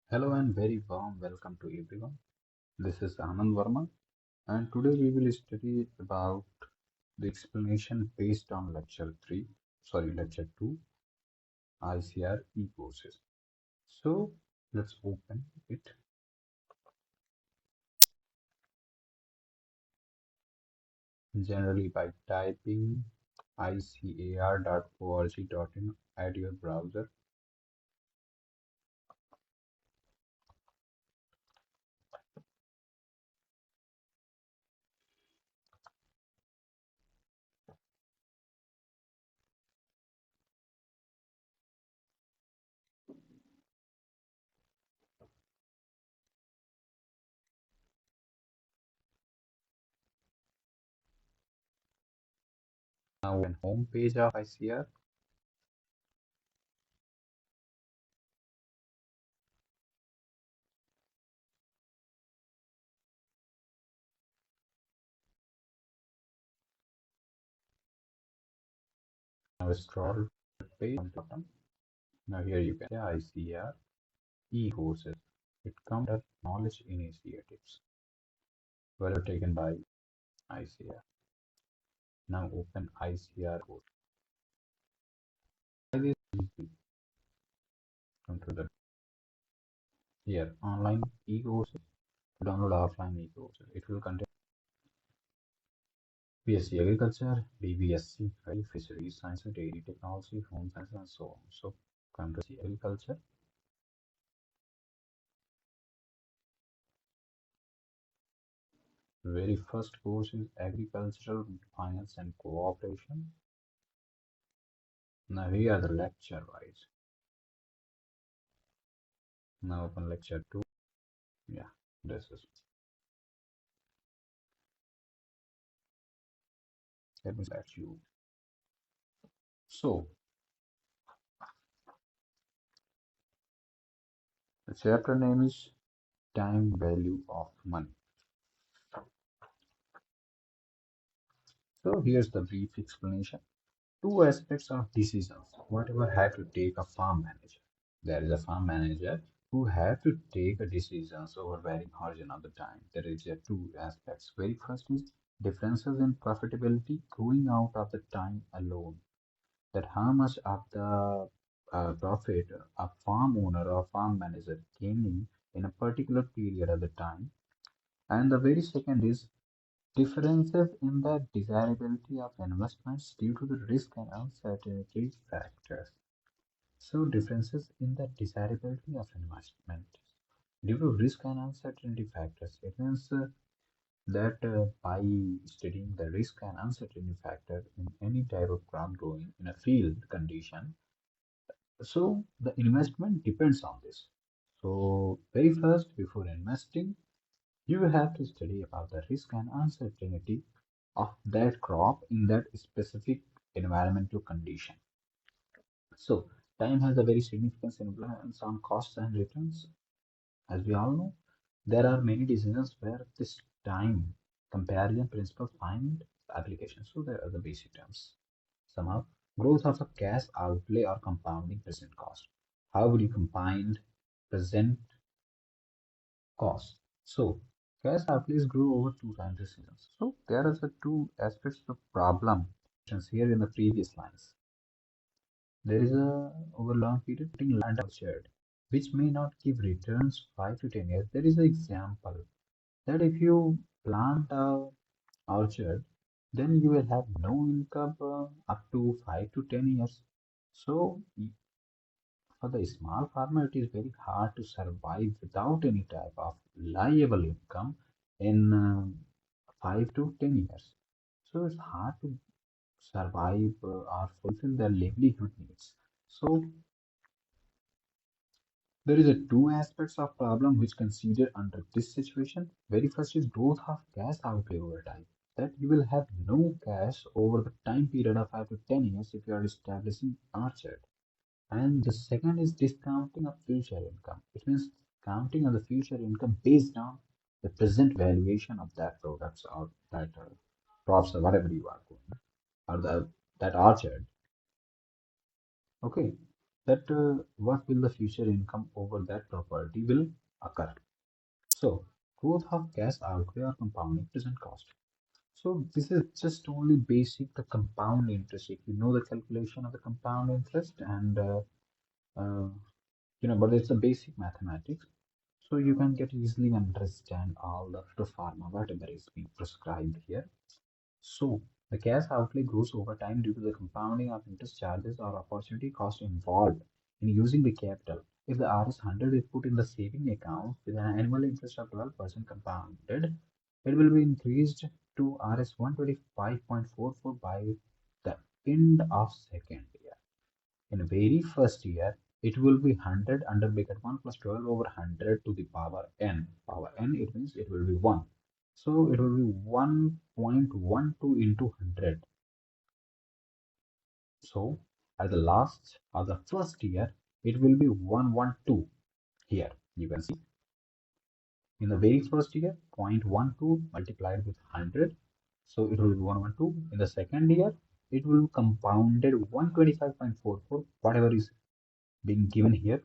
Hello and very warm welcome to everyone. This is Anand Verma, and today we will study about the explanation based on lecture 2, ICR e-courses. So let's open it. Generally by typing icar.org.in at your browser. Now on home page of ICR, now scroll the page on the bottom. Now here you can see ICR e-courses. It comes under knowledge initiatives were taken by ICR. Now open ICR code. Try this easily. Come to the here online e-courses. Download offline e-courses. It will contain BSc Agriculture, BBSc, right? Fisheries Science, Dairy Technology, Home Science, and so on. So come to see Agriculture. Very first course is Agricultural Finance and Cooperation. Now here are the lecture wise. Now open lecture 2. Yeah, this is. Let me start you. So the chapter name is Time Value of Money. So here's the brief explanation. Two aspects of decisions. Whatever have to take a farm manager. There is a farm manager who have to take a decisions over varying horizon of the time. There is a two aspects. Very first is differences in profitability growing out of the time alone. That how much of the profit a farm owner or farm manager gaining in a particular period of the time. And the very second is differences in the desirability of investments due to the risk and uncertainty factors. So, differences in the desirability of investment due to risk and uncertainty factors. It means that by studying the risk and uncertainty factor in any type of crop growing in a field condition, so the investment depends on this. So, very first, before investing, you will have to study about the risk and uncertainty of that crop in that specific environmental condition. So, time has a very significant influence on costs and returns. As we all know, there are many decisions where this time comparison principle find application. So, there are the basic terms. Somehow, growth of a cash outlay or compounding present cost. How would you combine present cost? So, cash outlays grow over two time decisions. So, there are the two aspects of problem here in the previous lines. There is a over long period putting land orchard, which may not give returns 5 to 10 years. There is an example that if you plant a orchard, then you will have no income up to 5 to 10 years. So for the small farmer, it is very hard to survive without any type of reliable income in 5 to 10 years. So it's hard to survive or fulfill their livelihood needs. So there is a two aspects of problem which consider under this situation. Very first is growth of cash outlay over time. That you will have no cash over the time period of 5 to 10 years if you are establishing orchard. And the second is discounting of future income. It means counting on the future income based on the present valuation of that products or that crops or whatever you are doing or that orchard. Okay. that what will the future income over that property will occur. So growth of cash outlay or compounding present cost. So this is just only basic the compound interest. If you know the calculation of the compound interest and uh, but it's a basic mathematics. So you can get easily understand all the pro forma whatever is being prescribed here. So the cash outlay grows over time due to the compounding of interest charges or opportunity cost involved in using the capital. If the Rs 100 is put in the saving account with an annual interest of 12% compounded, it will be increased to Rs 125.44 by the end of second year. In the very first year, it will be 100 under bracket 1 plus 12 over 100 to the power n. Power n, it means it will be 1. So it will be 1.12 into 100. So at the last or the first year, it will be 112. Here you can see in the very first year, 0.12 multiplied with 100. So it will be 112. In the second year, it will be compounded 125.44, whatever is being given here.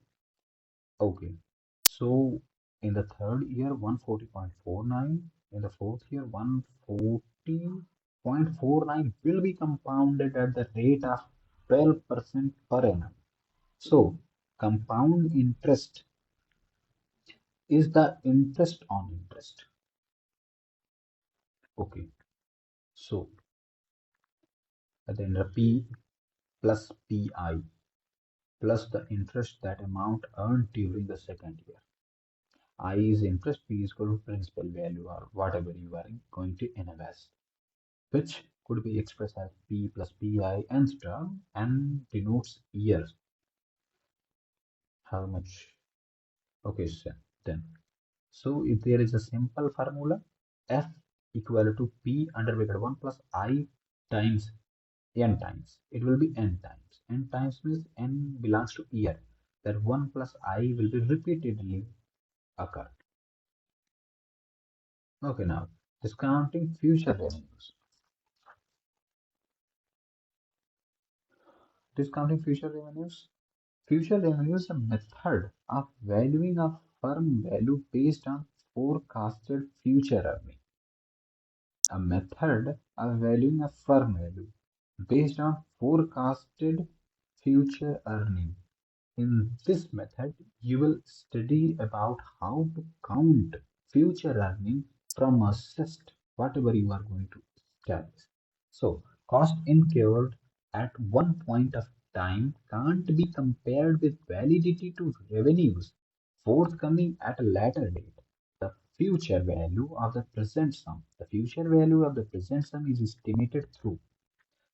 Okay. So in the third year, 140.49. In the fourth year, 140.49 will be compounded at the rate of 12% per annum. So compound interest is the interest on interest. Okay. So then the P plus PI plus the interest that amount earned during the second year. I is interest, P is equal to principal value or whatever you are going to invest, which could be expressed as P plus PI nth term and denotes years. How much? Okay, so then. So if there is a simple formula, F equal to P under bracket 1 plus I times n times. It will be n times. N times means n belongs to year. That 1 plus I will be repeatedly occur. Okay, now discounting future revenues. Discounting future revenues. Future revenue is a method of valuing a firm value based on forecasted future earning. A method of valuing a firm value based on forecasted future earning. In this method, you will study about how to count future earning from assessed whatever you are going to establish. So, cost incurred at one point of time can't be compared with validity to revenues forthcoming at a later date. The future value of the present sum. The future value of the present sum is estimated through.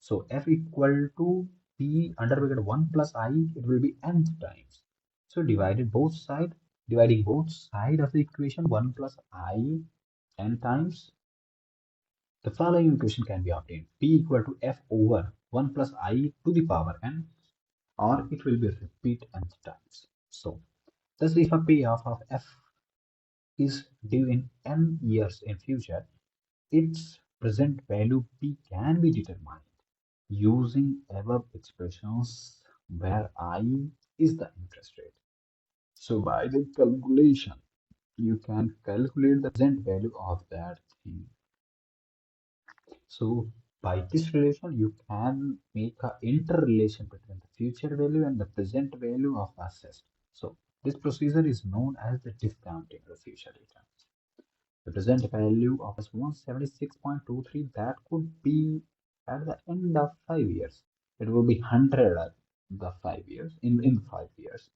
So f equal to p under bracket 1 plus I, it will be nth times. So dividing both side of the equation 1 plus I n times, the following equation can be obtained. P equal to f over 1 plus I to the power n, or it will be repeat nth times. So thus if a payoff of f is due in n years in future, its present value p can be determined using above expressions where I is the interest rate. So by the calculation, you can calculate the present value of that thing. So by this relation, you can make an interrelation between the future value and the present value of assets. So this procedure is known as the discounting of future returns. The present value of 176.23 that could be at the end of 5 years. It will be 100 at the 5 years in 5 years.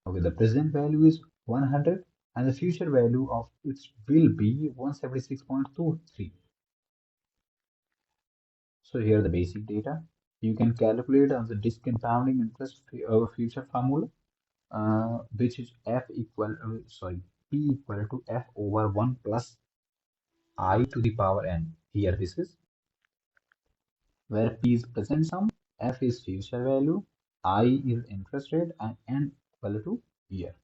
Okay, the present value is 100 and the future value of it will be 176.23. So here are the basic data. You can calculate on the discounting interest future formula, which is P equal to F over 1 plus I to the power n. Here this is where P is present sum, F is future value, I is interest rate, and n equal to year.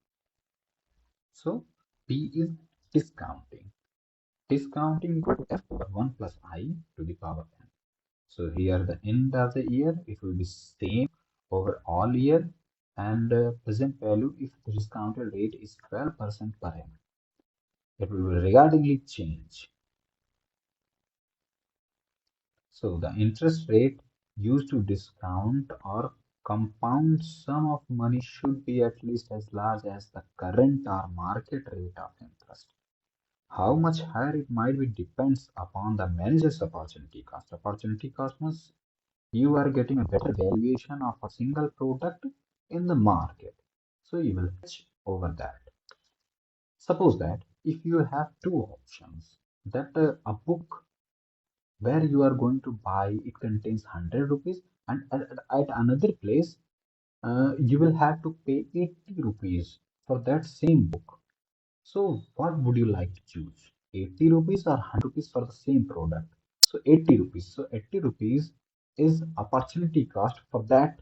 So P is discounting. Discounting equal to F over 1 plus I to the power n. So here the end of the year it will be same over all year, and present value if the discounted rate is 12% per annum. It will regardingly change. So the interest rate used to discount or compound sum of money should be at least as large as the current or market rate of interest. How much higher it might be depends upon the manager's opportunity cost. Opportunity cost means you are getting a better valuation of a single product in the market. So you will hedge over that. Suppose that if you have two options, that a book where you are going to buy it contains 100 rupees, and at another place you will have to pay 80 rupees for that same book. So what would you like to choose? 80 rupees or 100 rupees for the same product? So 80 rupees. So 80 rupees is opportunity cost for that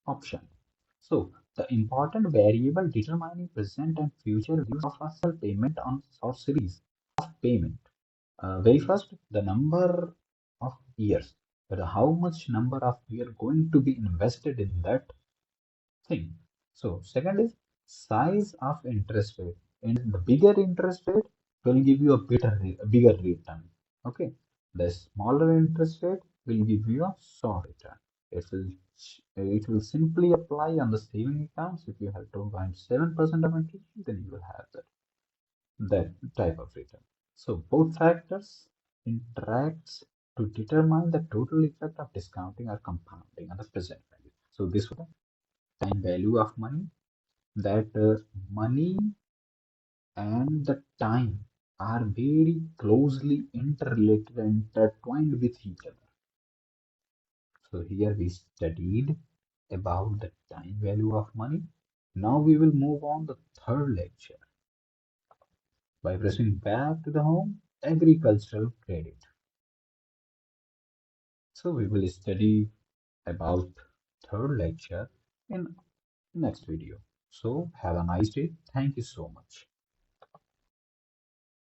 option. So the important variable determining present and future values of a single payment on or series of payment. Very first, the number of years, but how much number of years going to be invested in that thing. So second is size of interest rate. And the bigger interest rate will give you a bigger return. Okay. The smaller interest rate will give you a short return. It will simply apply on the saving accounts. If you have 2.7% of interest, then you will have that type of return. So both factors interacts to determine the total effect of discounting or compounding on the present value. So this was the time value of money, that money and the time are very closely interrelated and intertwined with each other. So here we studied about the time value of money. Now we will move on the third lecture by pressing back to the home agricultural credit. So we will study about third lecture in next video. So have a nice day. Thank you so much.